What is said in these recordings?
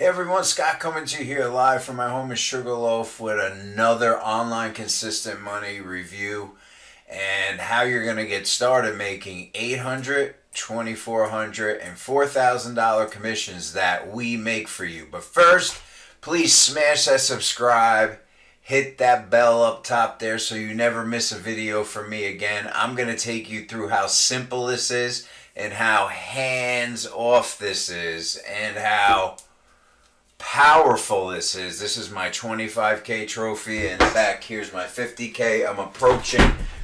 Hey everyone, Scott coming to you here live from my home in Sugarloaf with another online consistent money review and how you're going to get started making $800, $2,400, and $4,000 commissions that we make for you. But first, please smash that subscribe, hit that bell up top there so you never miss a video from me again. I'm going to take you through how simple this is and how hands off this is and how powerful this is. This is my 25K trophy, and back here's my 50K.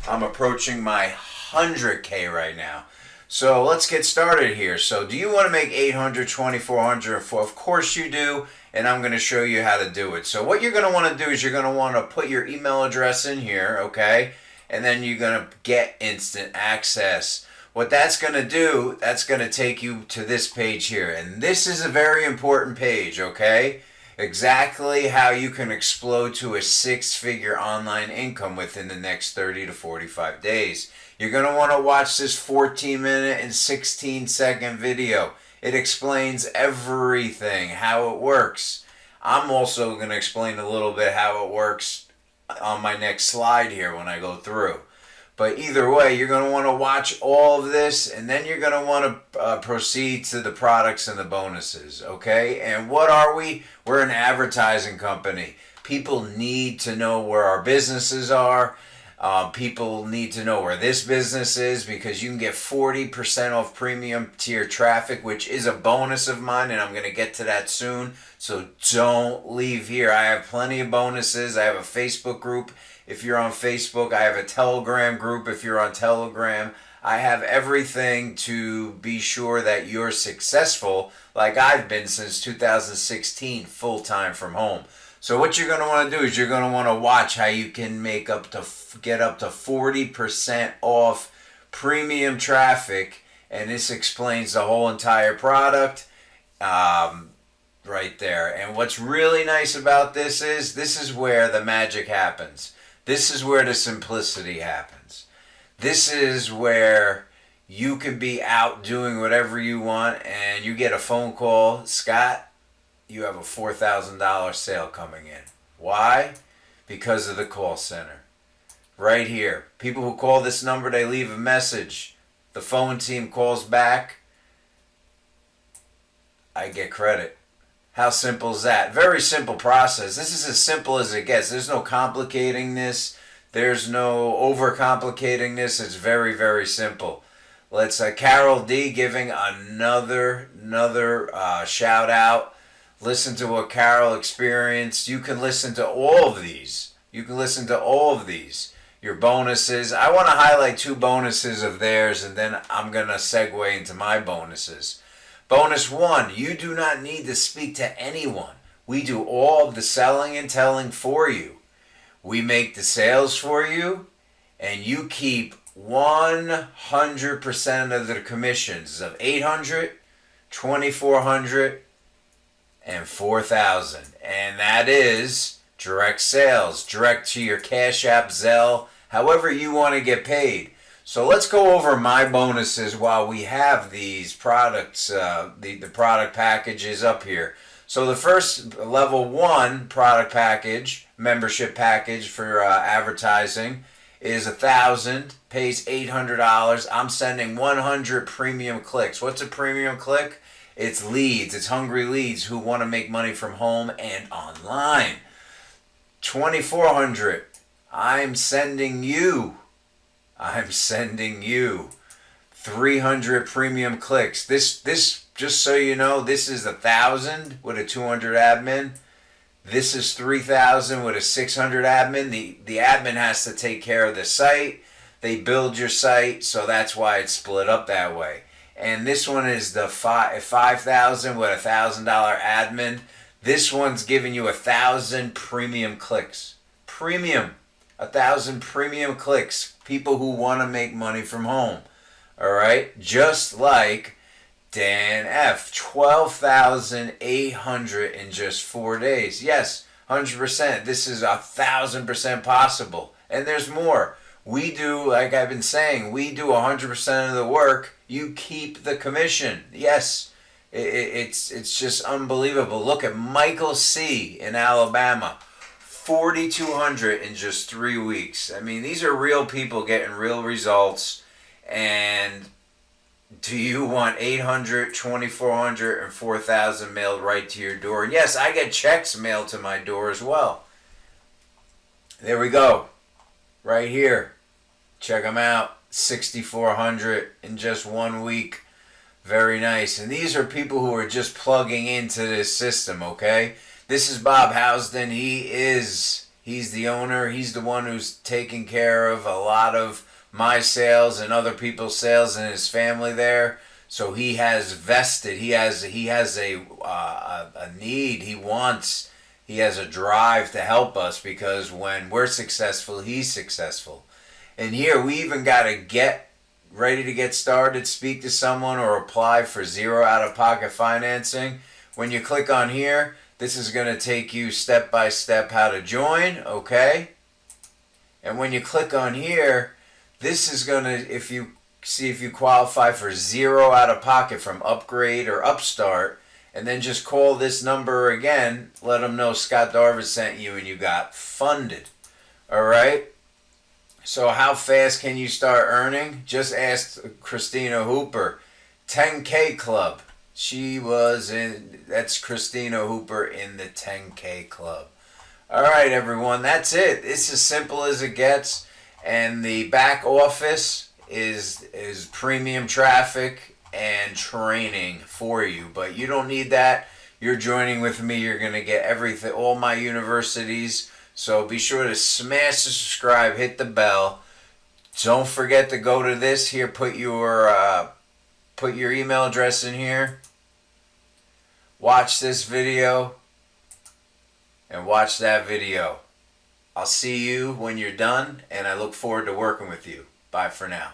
I'm approaching my 100K right now. So let's get started here. So do you want to make 800, 2,400, and 4? Of course you do, and I'm going to show you how to do it. So what you're going to want to do is you're going to want to put your email address in here, okay? And then you're going to get instant access. What that's going to do, that's going to take you to this page here. And this is a very important page, okay? Exactly how you can explode to a six-figure online income within the next 30 to 45 days. You're going to want to watch this 14-minute and 16-second video. It explains everything, how it works. I'm also going to explain a little bit how it works on my next slide here when I go through. But either way, you're going to want to watch all of this, and then you're going to want to proceed to the products and the bonuses, okay? And what are we? We're an advertising company. People need to know where our businesses are. People need to know where this business is, because you can get 40% off premium tier traffic, which is a bonus of mine, and I'm going to get to that soon. So don't leave here. I have plenty of bonuses. I have a Facebook group. If you're on Facebook, I have a Telegram group. If you're on Telegram, I have everything to be sure that you're successful, like I've been since 2016, full-time from home. So what you're going to want to do is you're going to want to watch how you can get up to 40% off premium traffic, and this explains the whole entire product right there. And what's really nice about this is where the magic happens. This is where the simplicity happens. This is where you can be out doing whatever you want and you get a phone call, Scott, you have a $4,000 sale coming in. Why? Because of the call center. Right here. People who call this number, they leave a message. The phone team calls back. I get credit. How simple is that? Very simple process. This is as simple as it gets. There's no complicating this. There's no overcomplicating this. It's very, very simple. Let's Carol D giving another shout out. Listen to what Carol experienced. You can listen to all of these. Your bonuses. I want to highlight two bonuses of theirs, and then I'm going to segue into my bonuses. Bonus 1, you do not need to speak to anyone. We do all of the selling and telling for you. We make the sales for you, and you keep 100% of the commissions of 800, 2,400, and 4,000. And that is direct sales, direct to your Cash App, Zelle, however you want to get paid. So let's go over my bonuses while we have these products, the product packages up here. So the first level 1 product package, membership package for advertising is $1,000, pays $800. I'm sending 100 premium clicks. What's a premium click? It's leads. It's hungry leads who want to make money from home and online. 2,400. I'm sending you 300 premium clicks. This just so you know, this is 1,000 with a 200 admin. This is 3,000 with a 600 admin. The admin has to take care of the site. They build your site, so that's why it's split up that way. And this one is the 5,000 with a $1,000 admin. This one's giving you 1,000 premium clicks. Premium. 1,000 premium clicks. People who want to make money from home. All right? Just like Dan F. 12,800 in just 4 days. Yes, 100%. This is 1,000% possible. And there's more. We do, like I've been saying, we do 100% of the work. You keep the commission. Yes, It's just unbelievable. Look at Michael C. in Alabama, 4,200 in just 3 weeks. I mean, these are real people getting real results. And do you want 800, 2,400, and 4,000 mailed right to your door? And yes, I get checks mailed to my door as well. There we go. Right here. Check them out. 6,400 in just 1 week. Very nice. And these are people who are just plugging into this system, okay? This is Bob Housden. He's the owner. He's the one who's taking care of a lot of my sales and other people's sales and his family there. So he has vested. He has a need. He has a drive to help us, because when we're successful, he's successful. And here we even got to get ready to get started, speak to someone, or apply for zero out-of-pocket financing. When you click on here, this is going to take you step by step how to join, okay? And when you click on here, this is going to, if you qualify for zero out-of-pocket from Upgrade or Upstart, and then just call this number again, let them know Scott Darvis sent you and you got funded, all right? So how fast can you start earning? Just ask Christina Hooper. 10K Club. That's Christina Hooper in the 10K Club. All right, everyone, that's it. It's as simple as it gets. And the back office is premium traffic and training for you. But you don't need that. You're joining with me. You're going to get everything, all my universities. So be sure to smash the subscribe, hit the bell. Don't forget to go to this here. Put your email address in here. Watch this video and watch that video. I'll see you when you're done, and I look forward to working with you. Bye for now.